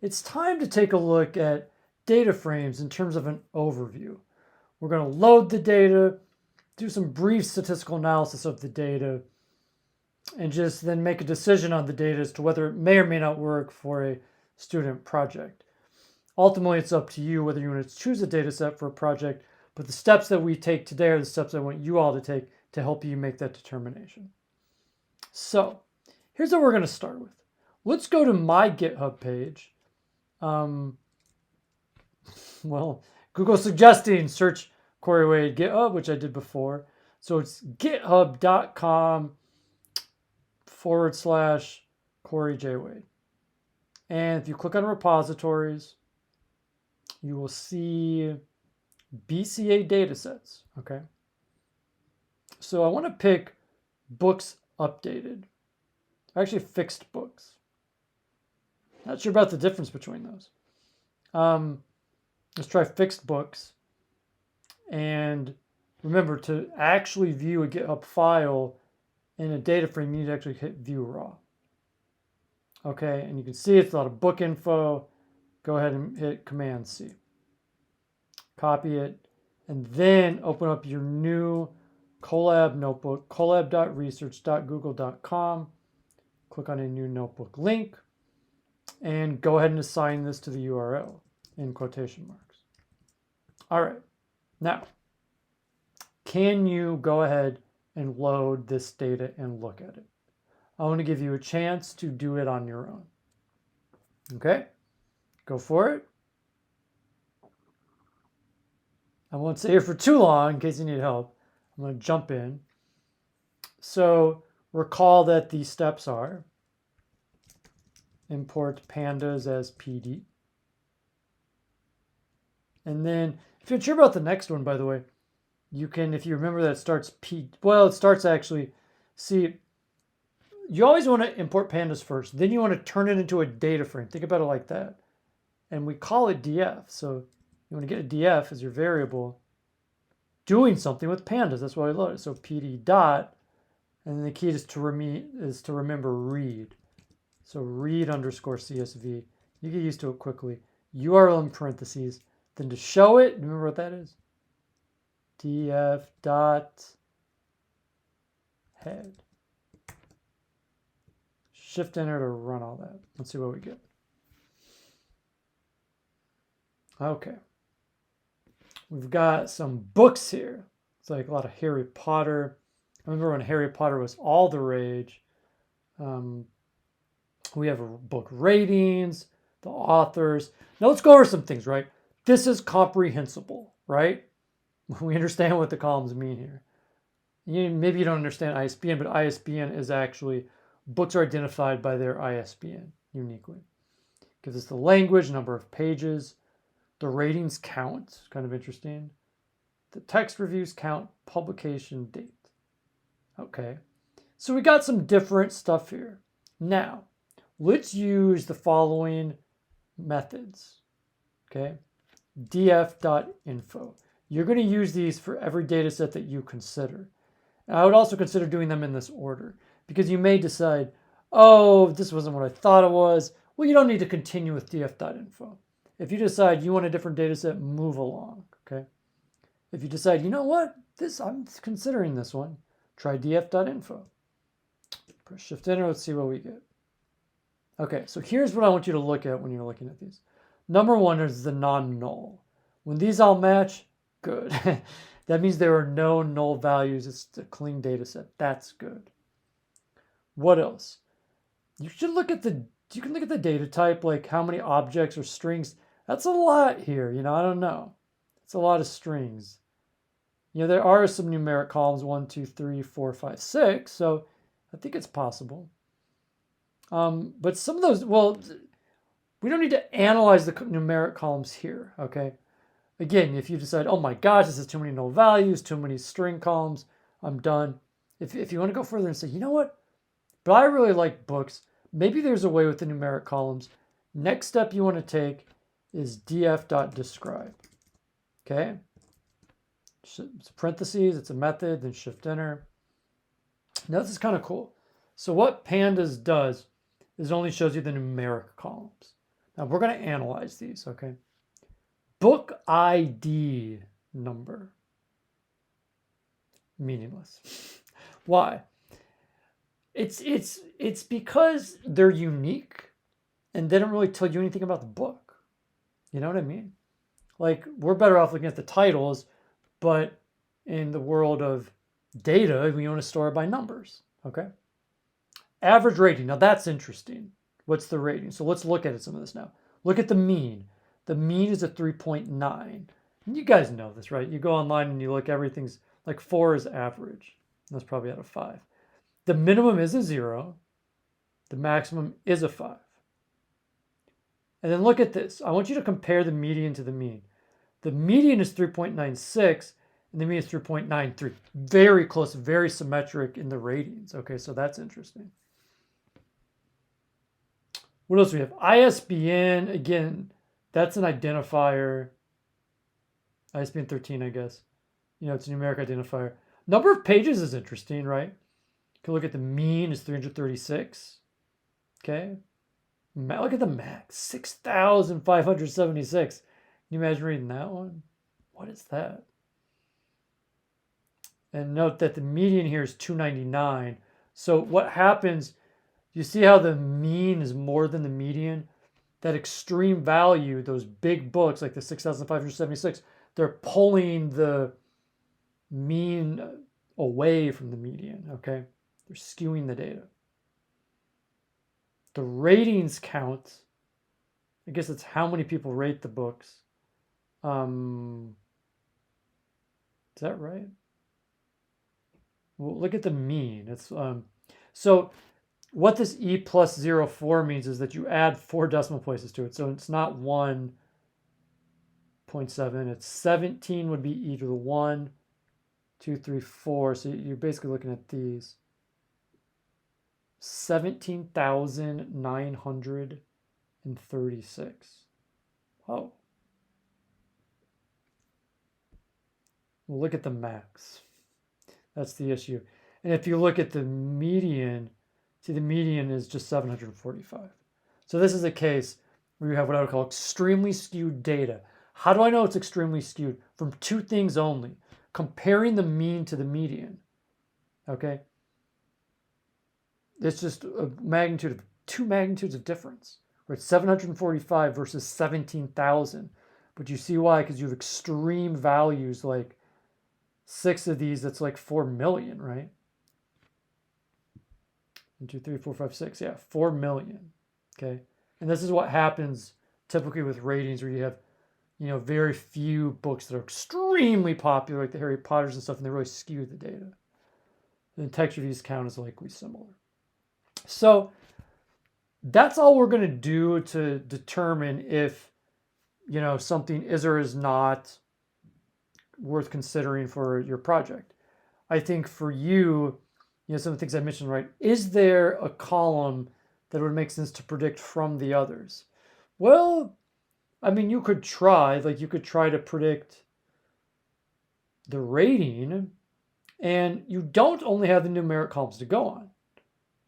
it's time to take a look at data frames in terms of an overview. We're going to load the data, do some brief statistical analysis of the data, and just then make a decision on the data as to whether it may or may not work for a student project. Ultimately, it's up to you whether you want to choose a data set for a project, but the steps that we take today are the steps I want you all to take to help you make that determination. So here's what we're going to start with. Let's go to my GitHub page. Google suggesting search Corey Wade GitHub, which I did before. So it's github.com/Corey J. Wade. And if you click on repositories, you will see BCA datasets, okay? So I want to pick books updated. Actually, fixed books. Not sure about the difference between those. Let's try fixed books. And remember, to actually view a GitHub file in a data frame, you need to actually hit view raw. Okay, and you can see it's a lot of book info. Go ahead and hit Command C. Copy it, and then open up your new Colab notebook, colab.research.google.com. Click on a new notebook link, and go ahead and assign this to the URL in quotation marks. All right, now, can you go ahead and load this data and look at it? I want to give you a chance to do it on your own. Okay, go for it. I won't stay here for too long in case you need help. I'm going to jump in. So recall that the steps are import pandas as PD. And then if you're sure about the next one, by the way, you can, if you remember that it starts it starts actually, see, you always want to import pandas first. Then you want to turn it into a data frame. Think about it like that. And we call it DF. So you want to get a DF as your variable doing something with pandas. That's why I load it. So PD dot, and then the key is to remember read. So read underscore CSV. You get used to it quickly. URL in parentheses. Then to show it, remember what that is? DF dot head. Shift enter to run all that. Let's see what we get. Okay. We've got some books here. It's like a lot of Harry Potter. I remember when Harry Potter was all the rage. We have a book ratings, the authors. Now let's go over some things, right? This is comprehensible, right? We understand what the columns mean here. Maybe you don't understand ISBN, but ISBN is actually books are identified by their ISBN uniquely. Gives us the language, number of pages, the ratings count, kind of interesting. The text reviews count, publication date. Okay, so we got some different stuff here. Now, let's use the following methods. Okay, df.info. You're going to use these for every data set that you consider. And I would also consider doing them in this order because you may decide, oh, this wasn't what I thought it was. Well, you don't need to continue with df.info. If you decide you want a different data set, move along, okay? If you decide, you know what, I'm considering this one, try df.info. Press Shift Enter, let's see what we get. Okay, so here's what I want you to look at when you're looking at these. Number one is the non-null. When these all match, good. That means there are no null values. It's a clean data set. That's good. What else? You can look at the data type, like how many objects or strings. That's a lot here. I don't know. It's a lot of strings. There are some numeric columns, 1, 2, 3, 4, 5, 6. So I think it's possible. But some of those, we don't need to analyze the numeric columns here, okay? Again, if you decide, oh my gosh, this is too many null values, too many string columns, I'm done. If you want to go further and say, you know what? But I really like books. Maybe there's a way with the numeric columns. Next step you want to take is df.describe. Okay? It's parentheses, it's a method, then Shift Enter. Now this is kind of cool. So what pandas does is it only shows you the numeric columns. Now we're going to analyze these, okay? Book ID number. Meaningless. Why? It's because they're unique and they don't really tell you anything about the book. You know what I mean? Like, we're better off looking at the titles, but in the world of data, we want to store it by numbers, okay? Average rating. Now that's interesting. What's the rating? So let's look at some of this now. Look at the mean. The mean is a 3.9. And you guys know this, right? You go online and you look, everything's like 4 is average. That's probably out of 5. The minimum is a 0. The maximum is a 5. And then look at this. I want you to compare the median to the mean. The median is 3.96 and the mean is 3.93. Very close, very symmetric in the ratings. Okay, so that's interesting. What else do we have? ISBN, again, that's an identifier. ISBN 13, I guess. You know, it's a numeric identifier. Number of pages is interesting, right? You can look at the mean is 336. Okay. Look at the max, 6,576. Can you imagine reading that one? What is that? And note that the median here is 299. So what happens, you see how the mean is more than the median? That extreme value, those big books like the 6,576, they're pulling the mean away from the median, okay? They're skewing the data. The ratings count, I guess it's how many people rate the books. Is that right? Well, look at the mean. It's so what this E plus 0.4 means is that you add 4 decimal places to it. So it's not 1.7, it's 17 would be E to the 1, 2, 3, 4. So you're basically looking at these. 17,936. Oh. Well, look at the max. That's the issue. And if you look at the median, see the median is just 745. So this is a case where you have what I would call extremely skewed data. How do I know it's extremely skewed? From 2 things only. Comparing the mean to the median. Okay? It's just a magnitude of 2 magnitudes of difference. Where it's 745 versus 17,000. But you see why? Because you have extreme values, like 6 of these, that's like 4 million, right? 1, 2, 3, 4, 5, 6. Yeah, 4 million. Okay. And this is what happens typically with ratings, where you have, you know, very few books that are extremely popular, like the Harry Potters and stuff, and they really skew the data. And text reviews count is likely similar. So that's all we're going to do to determine if, you know, something is or is not worth considering for your project. I think for you, you know, some of the things I mentioned, right? Is there a column that would make sense to predict from the others? Well, I mean, you could try, like you could try to predict the rating, and you don't only have the numeric columns to go on.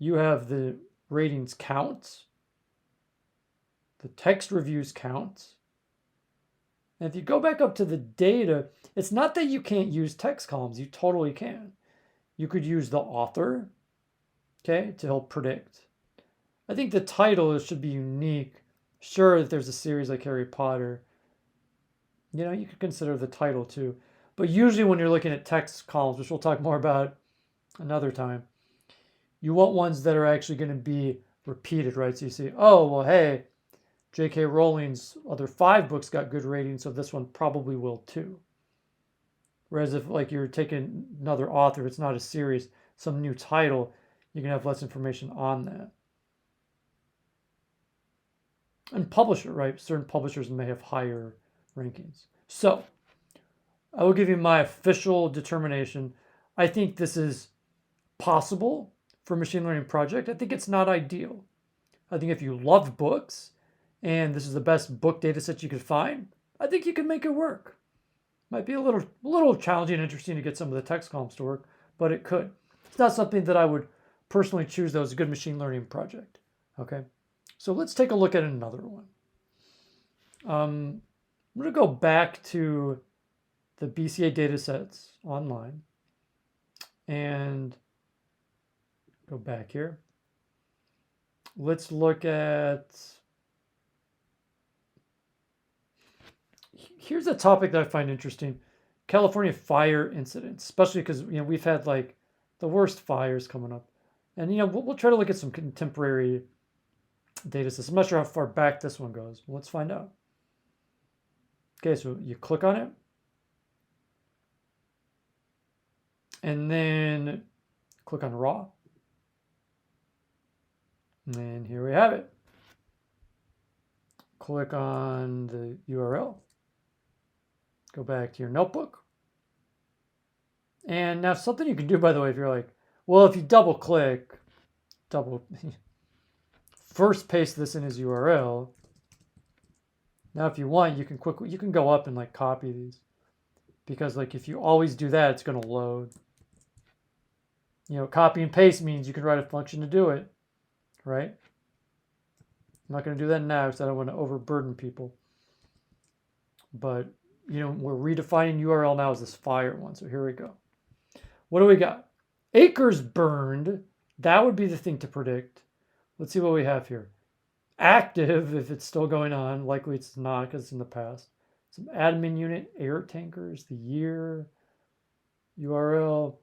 You have the ratings count, the text reviews count. And if you go back up to the data, it's not that you can't use text columns. You totally can. You could use the author, okay, to help predict. I think the title should be unique. Sure, if there's a series like Harry Potter, you know, you could consider the title too. But usually when you're looking at text columns, which we'll talk more about another time, you want ones that are actually going to be repeated, right? So you see, oh, well, hey, J.K. Rowling's other 5 books got good ratings, so this one probably will too. Whereas if like you're taking another author, it's not a series, some new title, you can have less information on that. And publisher, right? Certain publishers may have higher rankings. So I will give you my official determination. I think this is possible for a machine learning project. I think it's not ideal. I think if you love books and this is the best book data set you could find, I think you can make it work. Might be a little challenging and interesting to get some of the text columns to work, but it could. It's not something that I would personally choose though as a good machine learning project. Okay, so let's take a look at another one. I'm going to go back to the BCA datasets online and go back here. Let's look at, here's a topic that I find interesting. California fire incidents, especially because we've had like the worst fires coming up. And we'll try to look at some contemporary data sets. I'm not sure how far back this one goes. Let's find out. Okay, so you click on it. And then click on raw. And here we have it. Click on the URL. Go back to your notebook. And now something you can do, by the way, if you're like, well, if you double click, first paste this in his URL. Now, if you want, you can go up and like copy these, because like if you always do that, it's going to load. Copy and paste means you can write a function to do it, right? I'm not going to do that now because I don't want to overburden people. But we're redefining URL now as this fire one. So here we go. What do we got? Acres burned. That would be the thing to predict. Let's see what we have here. Active, if it's still going on. Likely it's not because it's in the past. Some admin unit, air tankers, the year, URL,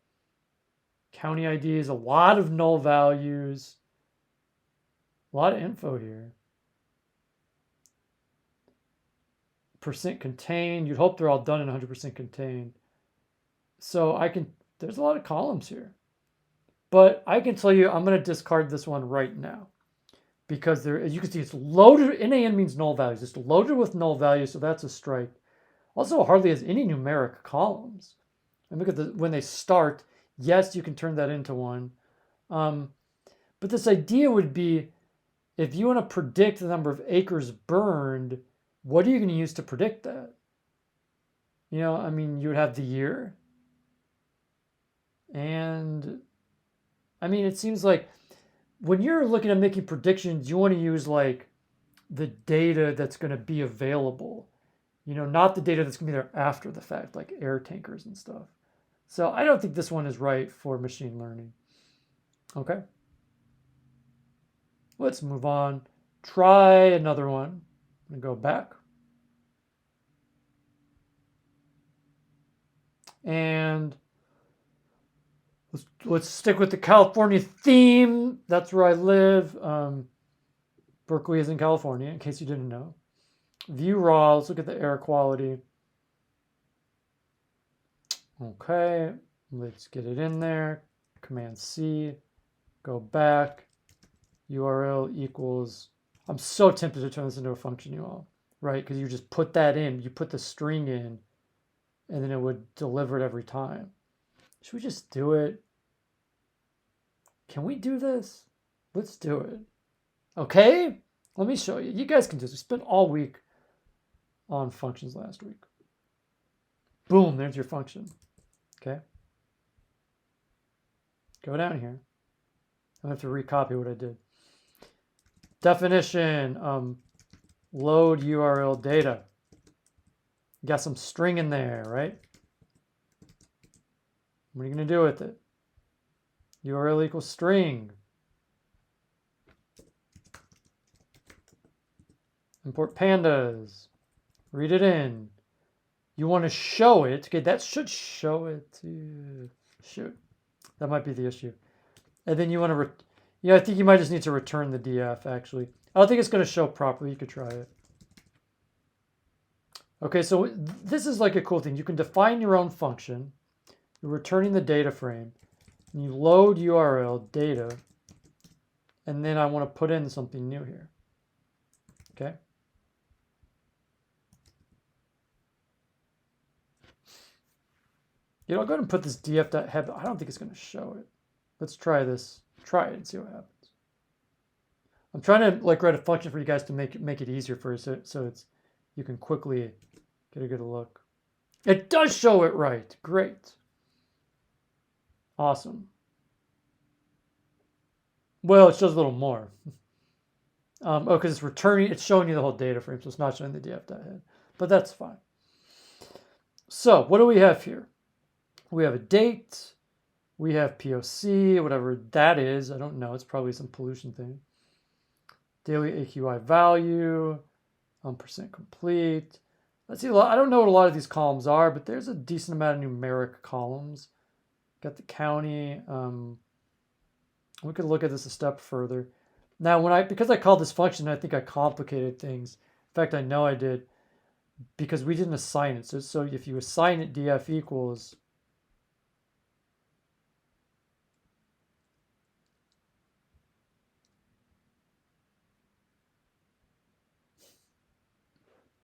county IDs, a lot of null values. A lot of info here. Percent contained. You'd hope they're all done in 100% contained. So there's a lot of columns here. But I can tell you, I'm going to discard this one right now. Because there, as you can see, it's loaded. NaN means null values. It's loaded with null values, so that's a strike. Also, it hardly has any numeric columns. And look at when they start. Yes, you can turn that into one. But this idea would be, if you want to predict the number of acres burned, what are you going to use to predict that? You would have the year. And, it seems like when you're looking at making predictions, you want to use like the data that's going to be available, not the data that's going to be there after the fact, like air tankers and stuff. So I don't think this one is right for machine learning. Okay. Let's move on. Try another one. I'm going to go back. And let's stick with the California theme. That's where I live. Berkeley is in California, in case you didn't know. View raw. Let's look at the air quality. Okay, let's get it in there. Command C. Go back. URL equals. I'm so tempted to turn this into a function, you all, right? Because you just put that in. You put the string in, and then it would deliver it every time. Should we just do it? Can we do this? Let's do it. Okay? Let me show you. You guys can do this. We spent all week on functions last week. Boom, there's your function. Okay? Go down here. I have to recopy what I did. Definition, load URL data. You got some string in there, right? What are you going to do with it? URL equals string. Import pandas. Read it in. You want to show it. Okay, that should show it. Shoot. That might be the issue. And then you want to, I think you might just need to return the df, actually. I don't think it's going to show properly. You could try it. Okay, so this is like a cool thing. You can define your own function. You're returning the data frame. And you load URL data. And then I want to put in something new here. Okay. I'll go ahead and put this df.head. I don't think it's going to show it. Let's try this. Try it and see what happens. I'm trying to write a function for you guys to make it easier for you, so you can quickly get a good look. It does show it right. Great. Awesome. Well, it shows a little more. Because it's returning, it's showing you the whole data frame, so it's not showing the df.head. But that's fine. So what do we have here? We have a date. We have POC, whatever that is. I don't know. It's probably some pollution thing. Daily AQI value, percent complete. Let's see. I don't know what a lot of these columns are, but there's a decent amount of numeric columns. Got the county. We could look at this a step further. Now, because I called this function, I think I complicated things. In fact, I know I did, because we didn't assign it. So if you assign it df equals